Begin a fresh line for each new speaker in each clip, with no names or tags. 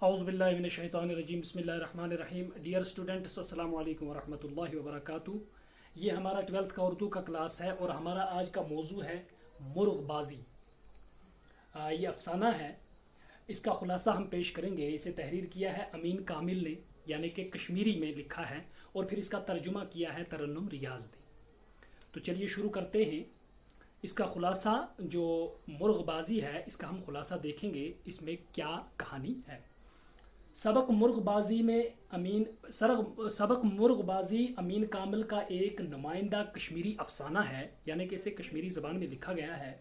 औज़ुबिल्लाहिमिनश्शैतानिर्रजीम बिस्मिल्लाहिर्रहमानिर्रहीम। Dear students, अस्सलामु अलैकुम वरहमतुल्लाहि वबरकातुहू। ये हमारा 12th का उर्दू का क्लास है और हमारा आज का मौजू है मुर्ग़बाज़ी। ये अफसाना है, इसका ख़ुलासा हम पेश करेंगे। इसे तहरीर किया है अमीन कामिल ने, यानी कि कश्मीरी में लिखा है, और फिर इसका तर्जुमा किया है तरन्नुम रियाज़ ने। तो चलिए शुरू करते हैं। इसका ख़ुलासा जो मुर्ग़बाज़ी है, इसका हम ख़ुलासा देखेंगे, इसमें क्या कहानी है। सबक मुर्ग़बाज़ी अमीन कामिल का एक नुमाइंदा कश्मीरी अफसाना है, यानी कि इसे कश्मीरी ज़बान में लिखा गया है,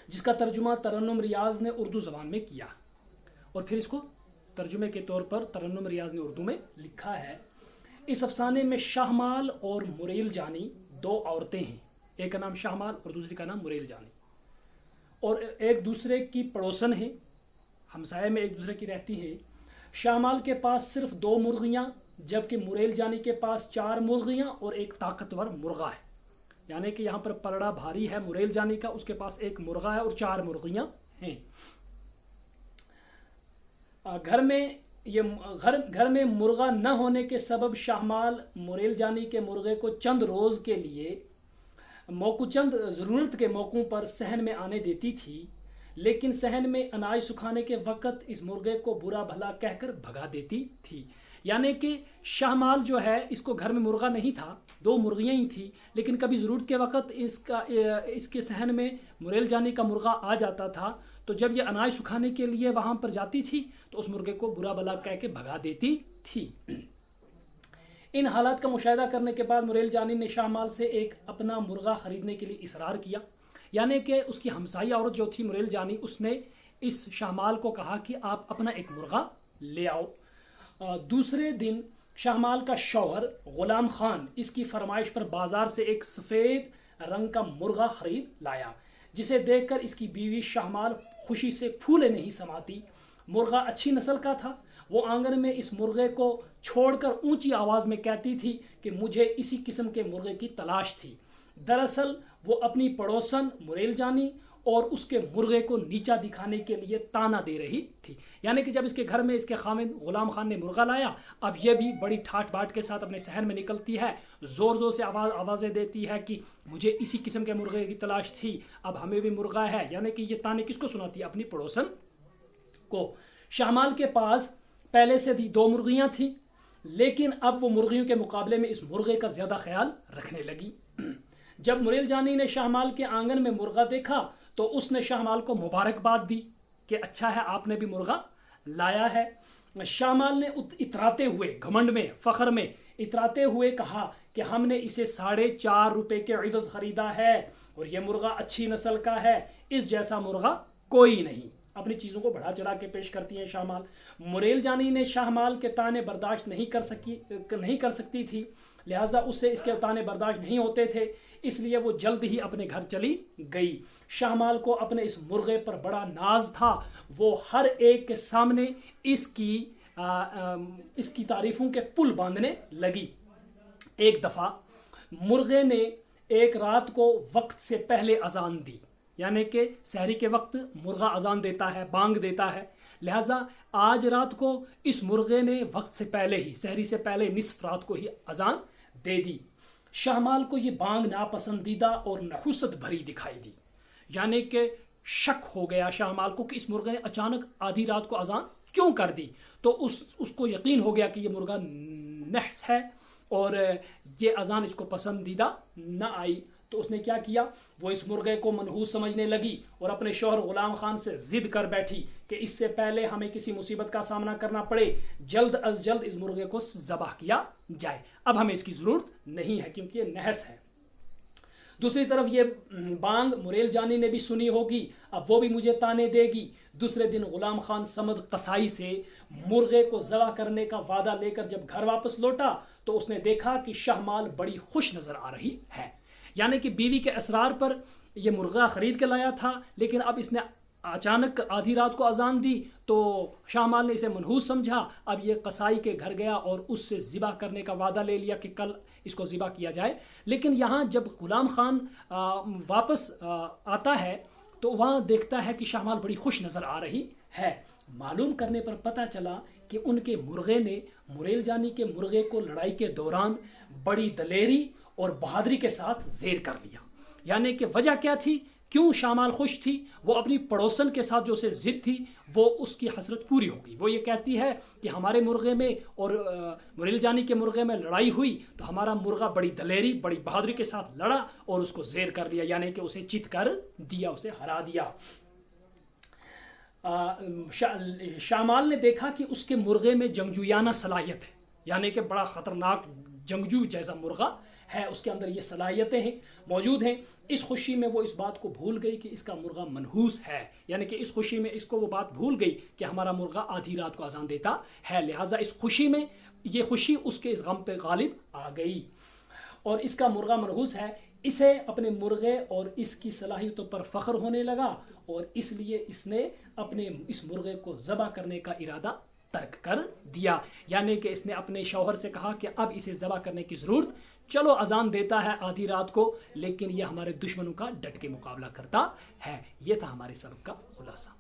जिसका तर्जुमा तरन्नुम रियाज़ ने उर्दू ज़बान में किया और फिर इसको तर्जुमे के तौर पर तरन्नुम रियाज़ ने उर्दू में लिखा है। इस अफसाने में शाहमाल और मुरेल जानी दो औरतें हैं। एक का नाम शाहमाल और दूसरी का नाम मुरेल जानी, और एक दूसरे की पड़ोसन है, हमसाये में एक दूसरे की रहती है। शाहमाल के पास सिर्फ 2 मुर्गियाँ, जबकि मुरेल जानी के पास 4 मुर्गियाँ और एक ताकतवर मुर्गा है। यानी कि यहाँ पर पलड़ा भारी है मुरेल जानी का, उसके पास 1 मुर्गा है और 4 मुर्गियाँ हैं। घर में मुर्गा न होने के सबब शाहमाल मुरेल जानी के मुर्गे को चंद रोज़ के लिए चंद ज़रूरत के मौक़ों पर सहन में आने देती थी, लेकिन सहन में अनाज सुखाने के वक़्त इस मुर्गे को बुरा भला कहकर भगा देती थी। यानी कि शाहमाल जो है, इसको घर में मुर्गा नहीं था, 2 मुर्गियाँ ही थी, लेकिन कभी ज़रूरत के वक़्त इसके सहन में मुरेल जानी का मुर्गा आ जाता था। तो जब ये अनाज सुखाने के लिए वहाँ पर जाती थी तो उस मुर्गे को बुरा भला कह के भगा देती थी। इन हालात का मुशाहिदा करने के बाद मुरेल जानी ने शाहमाल से एक अपना मुर्गा ख़रीदने के लिए इसरार किया। यानी कि उसकी हमसाई औरत जो थी मुरेल जानी, उसने इस शाहमाल को कहा कि आप अपना एक मुर्गा ले आओ। दूसरे दिन शाहमाल का शौहर ग़ुलाम खान इसकी फरमाइश पर बाज़ार से एक सफ़ेद रंग का मुर्गा ख़रीद लाया, जिसे देखकर इसकी बीवी शाहमाल खुशी से फूले नहीं समाती। मुर्गा अच्छी नस्ल का था। वो आंगन में इस मुर्गे को छोड़कर ऊंची आवाज़ में कहती थी कि मुझे इसी किस्म के मुर्गे की तलाश थी। दरअसल वो अपनी पड़ोसन मुरेल जानी और उसके मुर्गे को नीचा दिखाने के लिए ताना दे रही थी। यानी कि जब इसके घर में इसके खामिद ग़ुलाम खान ने मुर्गा लाया, अब यह भी बड़ी ठाठ बाट के साथ अपने शहर में निकलती है, ज़ोर ज़ोर से आवाज़ें देती है कि मुझे इसी किस्म के मुर्गे की तलाश थी, अब हमें भी मुर्गा है। यानी कि ये ताने किसको सुनाती है? अपनी पड़ोसन को। शाहमाल के पास पहले से 2 मुर्गियाँ थीं, लेकिन अब वो मुर्गियों के मुकाबले में इस मुर्गे का ज़्यादा ख्याल रखने लगी। जब मुरेल जानी ने शाहमाल के आंगन में मुर्गा देखा तो उसने शाहमाल को मुबारकबाद दी कि अच्छा है, आपने भी मुर्गा लाया है। शाहमाल ने इतराते हुए, घमंड में, फ़ख्र में इतराते हुए कहा कि हमने इसे 4.5 रुपये के इवज़ ख़रीदा है और यह मुर्गा अच्छी नस्ल का है, इस जैसा मुर्गा कोई नहीं। अपनी चीज़ों को बढ़ा चढ़ा के पेश करती हैं शाहमाल। मुरेल जानी ने शाहमाल के ताने बर्दाश्त नहीं कर सकती थी, लिहाजा उससे इसके ताने बर्दाश्त नहीं होते थे, इसलिए वो जल्द ही अपने घर चली गई। शाहमाल को अपने इस मुर्गे पर बड़ा नाज था। वो हर एक के सामने इसकी तारीफ़ों के पुल बांधने लगी। एक दफ़ा मुर्गे ने एक रात को वक्त से पहले अजान दी, यानी कि सहरी के वक्त मुर्गा अजान देता है, बांग देता है, लिहाजा आज रात को इस मुर्गे ने वक्त से पहले ही, सहरी से पहले निस्फ रात को ही अजान दे दी। शाहमाल को ये बांग नापसंदीदा और नहुसत भरी दिखाई दी। यानी कि शक हो गया शाहमाल को कि इस मुर्गे ने अचानक आधी रात को अजान क्यों कर दी। तो उसको यकीन हो गया कि ये मुर्गा नहस है और ये अजान इसको पसंदीदा न आई। तो उसने क्या किया, वो इस मुर्गे को मनहूस समझने लगी और अपने शौहर ग़ुलाम खान से ज़िद कर बैठी कि इससे पहले हमें किसी मुसीबत का सामना करना पड़े, जल्द अज जल्द इस मुर्गे को ज़बह किया जाए। अब हमें इसकी ज़रूरत नहीं है क्योंकि ये नहस है। दूसरी तरफ ये बांग मुरेल जानी ने भी सुनी होगी, अब वो भी मुझे ताने देगी। दूसरे दिन ग़ुलाम खान समद कसाई से मुर्गे को ज़बह करने का वादा लेकर जब घर वापस लौटा तो उसने देखा कि शाहमाल बड़ी खुश नज़र आ रही है। यानी कि बीवी के असरार पर यह मुर्गा ख़रीद के लाया था, लेकिन अब इसने अचानक आधी रात को अजान दी तो शाहमाल ने इसे मनहूस समझा। अब ये कसाई के घर गया और उससे ज़िबा करने का वादा ले लिया कि कल इसको ज़िबा किया जाए। लेकिन यहाँ जब ग़ुलाम खान वापस आता है तो वहाँ देखता है कि शाहमाल बड़ी खुश नज़र आ रही है। معلوم کرنے پر پتہ چلا کہ ان کے مرغے نے مریل جانی کے مرغے کو لڑائی کے دوران بڑی دلیری اور بہادری کے ساتھ زیر کر لیا. یعنی کہ وجہ کیا تھی, کیوں شامال خوش تھی؟ وہ اپنی پڑوسن کے ساتھ جو اسے ضد تھی وہ اس کی حسرت پوری ہو گئی. وہ یہ کہتی ہے کہ ہمارے مرغے میں اور مریل جانی کے مرغے میں لڑائی ہوئی تو ہمارا مرغا بڑی دلیری بڑی بہادری کے ساتھ لڑا اور اس کو زیر کر لیا, یعنی کہ اسے چت کر دیا, اسے ہرا دیا. شامال نے دیکھا کہ اس کے مرغے میں جنگجویانہ صلاحیت ہے, یعنی کہ بڑا خطرناک جنگجو جیسا مرغا ہے, اس کے اندر یہ صلاحیتیں ہیں موجود ہیں. اس خوشی میں وہ اس بات کو بھول گئی کہ اس کا مرغا منحوس ہے, یعنی کہ اس خوشی میں اس کو وہ بات بھول گئی کہ ہمارا مرغا آدھی رات کو اذان دیتا ہے. لہٰذا اس خوشی میں یہ خوشی اس کے اس غم پہ غالب آ گئی اور اس کا مرغا منحوس ہے. اسے اپنے مرغے اور اس کی صلاحیتوں پر فخر ہونے لگا اور اس لیے اس نے اپنے اس مرغے کو ذبح کرنے کا ارادہ ترک کر دیا. یعنی کہ اس نے اپنے شوہر سے کہا کہ اب اسے ذبح کرنے کی ضرورت, چلو اذان دیتا ہے آدھی رات کو لیکن یہ ہمارے دشمنوں کا ڈٹ کے مقابلہ کرتا ہے. یہ تھا ہمارے سبق کا خلاصہ.